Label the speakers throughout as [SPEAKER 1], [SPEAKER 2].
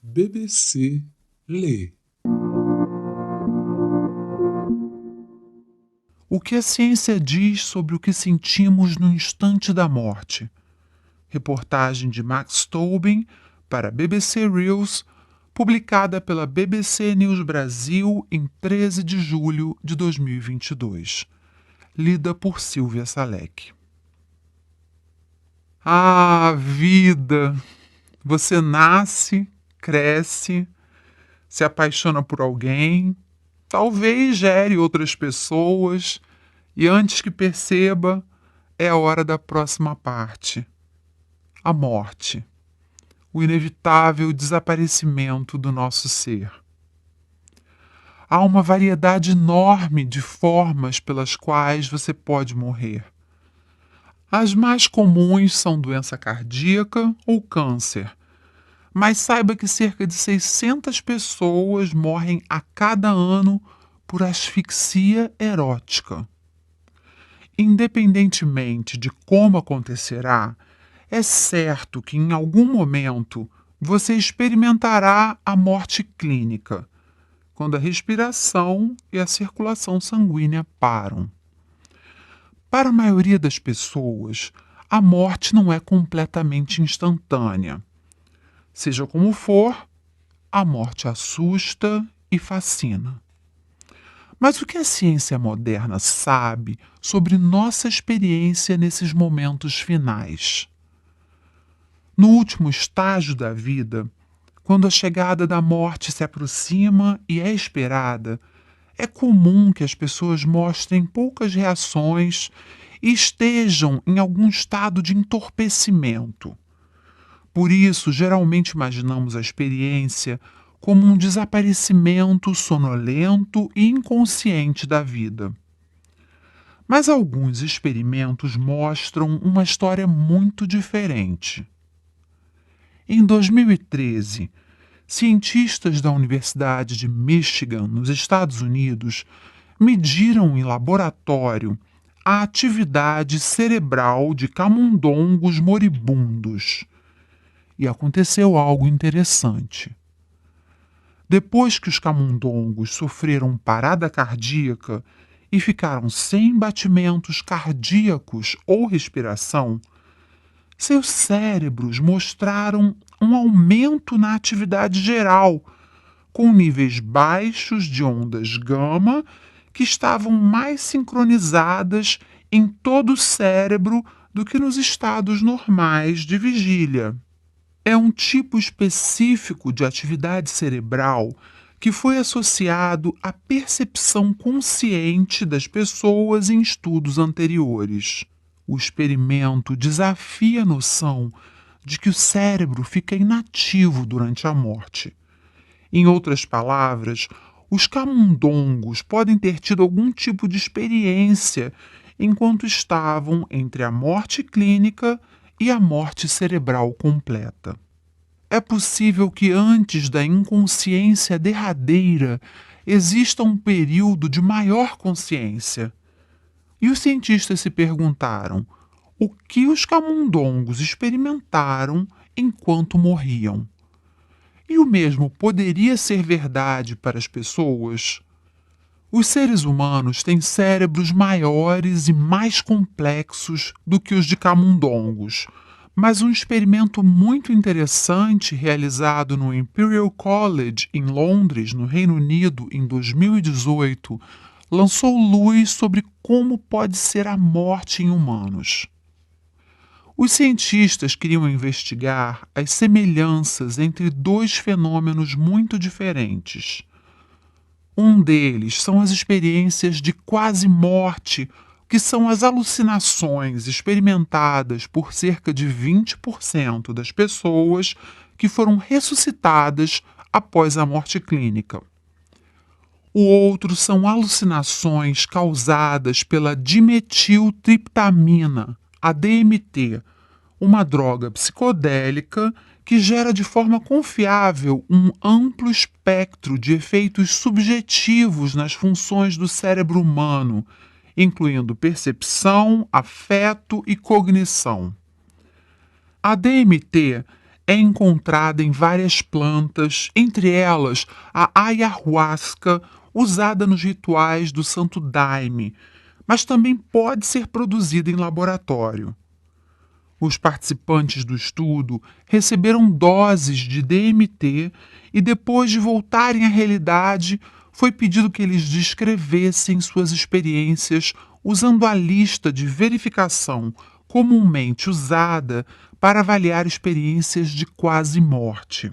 [SPEAKER 1] BBC lê.
[SPEAKER 2] O que a ciência diz sobre o que sentimos no instante da morte? Reportagem de Max Tobin para BBC Reels, publicada pela BBC News Brasil em 13 de julho de 2022. Lida por Silvia Salek. Ah, vida! Você nasce, cresce, se apaixona por alguém, talvez gere outras pessoas e antes que perceba, é a hora da próxima parte. A morte. O inevitável desaparecimento do nosso ser. Há uma variedade enorme de formas pelas quais você pode morrer. As mais comuns são doença cardíaca ou câncer, mas saiba que cerca de 600 pessoas morrem a cada ano por asfixia erótica. Independentemente de como acontecerá, é certo que em algum momento você experimentará a morte clínica, quando a respiração e a circulação sanguínea param. Para a maioria das pessoas, a morte não é completamente instantânea. Seja como for, a morte assusta e fascina. Mas o que a ciência moderna sabe sobre nossa experiência nesses momentos finais? No último estágio da vida, quando a chegada da morte se aproxima e é esperada, é comum que as pessoas mostrem poucas reações e estejam em algum estado de entorpecimento. Por isso, geralmente imaginamos a experiência como um desaparecimento sonolento e inconsciente da vida. Mas alguns experimentos mostram uma história muito diferente. Em 2013, cientistas da Universidade de Michigan, nos Estados Unidos, mediram em laboratório a atividade cerebral de camundongos moribundos. E aconteceu algo interessante. Depois que os camundongos sofreram parada cardíaca e ficaram sem batimentos cardíacos ou respiração, seus cérebros mostraram um aumento na atividade geral, com níveis baixos de ondas gama que estavam mais sincronizadas em todo o cérebro do que nos estados normais de vigília. É um tipo específico de atividade cerebral que foi associado à percepção consciente das pessoas em estudos anteriores. O experimento desafia a noção de que o cérebro fica inativo durante a morte. Em outras palavras, os camundongos podem ter tido algum tipo de experiência enquanto estavam entre a morte clínica e a morte cerebral completa. É possível que antes da inconsciência derradeira exista um período de maior consciência. E os cientistas se perguntaram o que os camundongos experimentaram enquanto morriam. E o mesmo poderia ser verdade para as pessoas? Os seres humanos têm cérebros maiores e mais complexos do que os de camundongos, mas um experimento muito interessante realizado no Imperial College em Londres, no Reino Unido, em 2018, lançou luz sobre como pode ser a morte em humanos. Os cientistas queriam investigar as semelhanças entre dois fenômenos muito diferentes. Um deles são as experiências de quase morte, que são as alucinações experimentadas por cerca de 20% das pessoas que foram ressuscitadas após a morte clínica. O outro são alucinações causadas pela dimetiltriptamina, a DMT, uma droga psicodélica que gera de forma confiável um amplo espectro de efeitos subjetivos nas funções do cérebro humano, incluindo percepção, afeto e cognição. A DMT é encontrada em várias plantas, entre elas a ayahuasca, usada nos rituais do Santo Daime, mas também pode ser produzida em laboratório. Os participantes do estudo receberam doses de DMT e, depois de voltarem à realidade, foi pedido que eles descrevessem suas experiências usando a lista de verificação comumente usada para avaliar experiências de quase morte.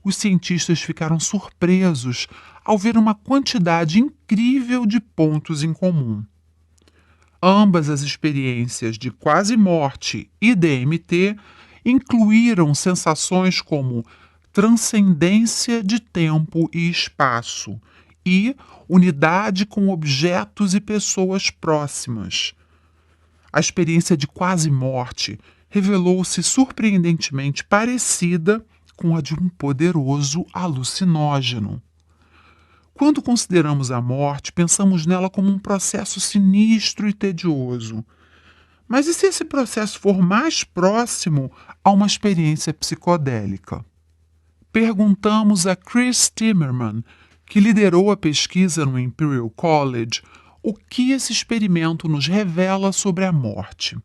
[SPEAKER 2] Os cientistas ficaram surpresos ao ver uma quantidade incrível de pontos em comum. Ambas as experiências de quase morte e DMT incluíram sensações como transcendência de tempo e espaço e unidade com objetos e pessoas próximas. A experiência de quase morte revelou-se surpreendentemente parecida com a de um poderoso alucinógeno. Quando consideramos a morte, pensamos nela como um processo sinistro e tedioso. Mas e se esse processo for mais próximo a uma experiência psicodélica? Perguntamos a Chris Timmerman, que liderou a pesquisa no Imperial College, o que esse experimento nos revela sobre a morte.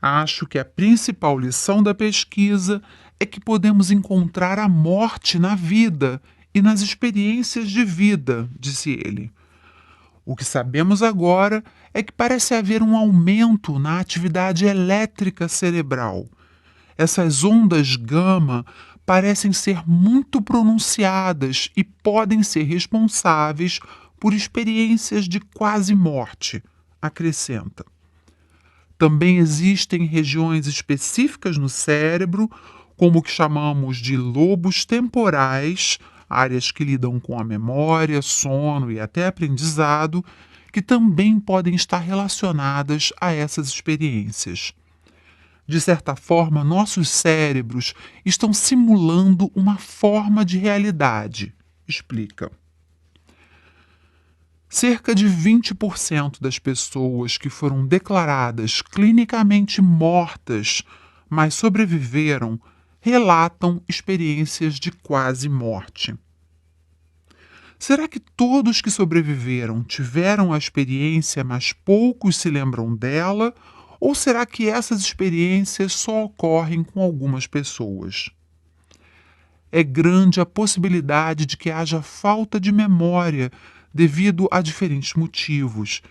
[SPEAKER 2] Acho que a principal lição da pesquisa é que podemos encontrar a morte na vida e nas experiências de vida, disse ele. O que sabemos agora é que parece haver um aumento na atividade elétrica cerebral. Essas ondas gama parecem ser muito pronunciadas e podem ser responsáveis por experiências de quase morte, acrescenta. Também existem regiões específicas no cérebro, como o que chamamos de lobos temporais, áreas que lidam com a memória, sono e até aprendizado, que também podem estar relacionadas a essas experiências. De certa forma, nossos cérebros estão simulando uma forma de realidade, explica. Cerca de 20% das pessoas que foram declaradas clinicamente mortas, mas sobreviveram, relatam experiências de quase morte. Será que todos que sobreviveram tiveram a experiência, mas poucos se lembram dela? Ou será que essas experiências só ocorrem com algumas pessoas? É grande a possibilidade de que haja falta de memória devido a diferentes motivos.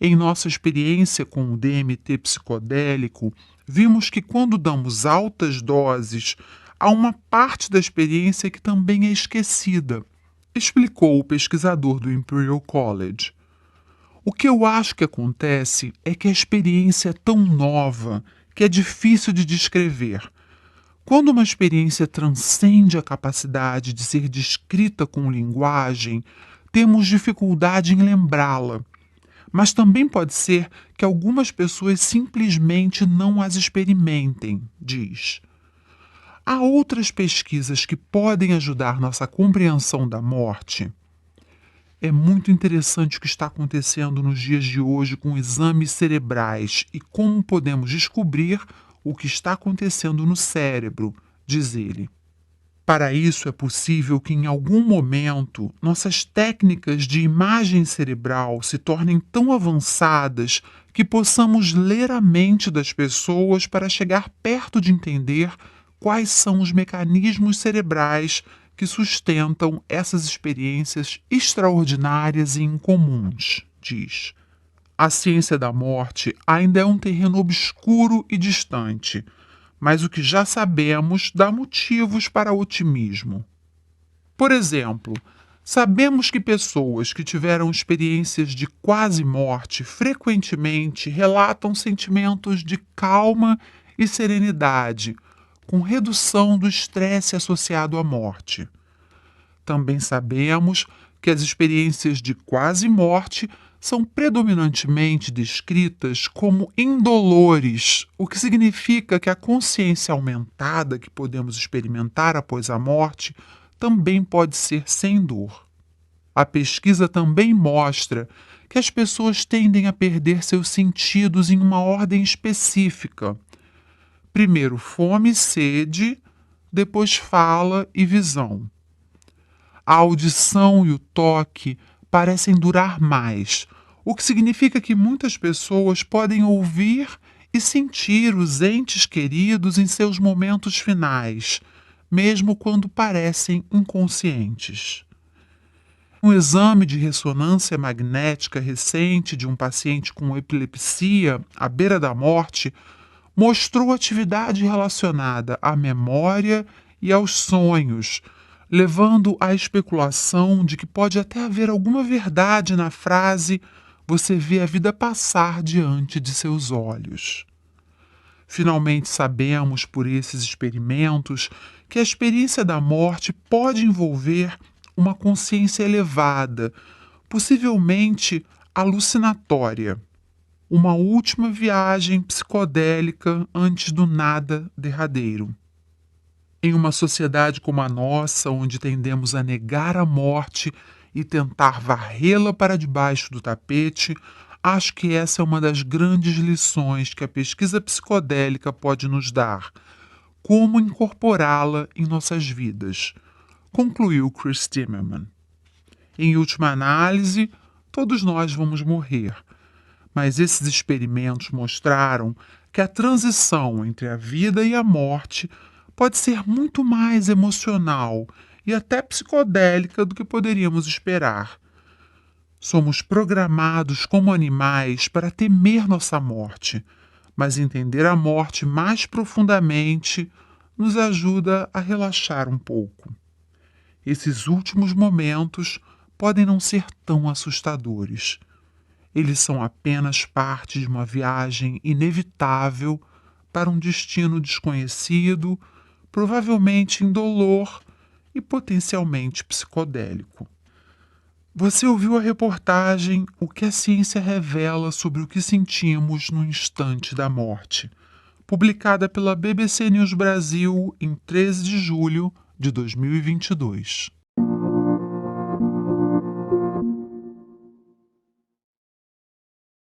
[SPEAKER 2] Em nossa experiência com o DMT psicodélico, vimos que quando damos altas doses, há uma parte da experiência que também é esquecida, explicou o pesquisador do Imperial College. O que eu acho que acontece é que a experiência é tão nova que é difícil de descrever. Quando uma experiência transcende a capacidade de ser descrita com linguagem, temos dificuldade em lembrá-la. Mas também pode ser que algumas pessoas simplesmente não as experimentem, diz. Há outras pesquisas que podem ajudar nossa compreensão da morte. É muito interessante o que está acontecendo nos dias de hoje com exames cerebrais e como podemos descobrir o que está acontecendo no cérebro, diz ele. Para isso, é possível que, em algum momento, nossas técnicas de imagem cerebral se tornem tão avançadas que possamos ler a mente das pessoas para chegar perto de entender quais são os mecanismos cerebrais que sustentam essas experiências extraordinárias e incomuns, diz. A ciência da morte ainda é um terreno obscuro e distante, mas o que já sabemos dá motivos para otimismo. Por exemplo, sabemos que pessoas que tiveram experiências de quase morte frequentemente relatam sentimentos de calma e serenidade, com redução do estresse associado à morte. Também sabemos que as experiências de quase morte são predominantemente descritas como indolores, o que significa que a consciência aumentada que podemos experimentar após a morte também pode ser sem dor. A pesquisa também mostra que as pessoas tendem a perder seus sentidos em uma ordem específica. Primeiro fome e sede, depois fala e visão. A audição e o toque parecem durar mais, o que significa que muitas pessoas podem ouvir e sentir os entes queridos em seus momentos finais, mesmo quando parecem inconscientes. Um exame de ressonância magnética recente de um paciente com epilepsia à beira da morte mostrou atividade relacionada à memória e aos sonhos, levando à especulação de que pode até haver alguma verdade na frase "você vê a vida passar diante de seus olhos". Finalmente sabemos por esses experimentos que a experiência da morte pode envolver uma consciência elevada, possivelmente alucinatória, uma última viagem psicodélica antes do nada derradeiro. Em uma sociedade como a nossa, onde tendemos a negar a morte e tentar varrê-la para debaixo do tapete, acho que essa é uma das grandes lições que a pesquisa psicodélica pode nos dar. Como incorporá-la em nossas vidas, concluiu Chris Timmerman. Em última análise, todos nós vamos morrer, mas esses experimentos mostraram que a transição entre a vida e a morte pode ser muito mais emocional e até psicodélica do que poderíamos esperar. Somos programados como animais para temer nossa morte, mas entender a morte mais profundamente nos ajuda a relaxar um pouco. Esses últimos momentos podem não ser tão assustadores. Eles são apenas parte de uma viagem inevitável para um destino desconhecido, provavelmente indolor e potencialmente psicodélico. Você ouviu a reportagem O que a ciência revela sobre o que sentimos no instante da morte, publicada pela BBC News Brasil em 13 de julho de 2022.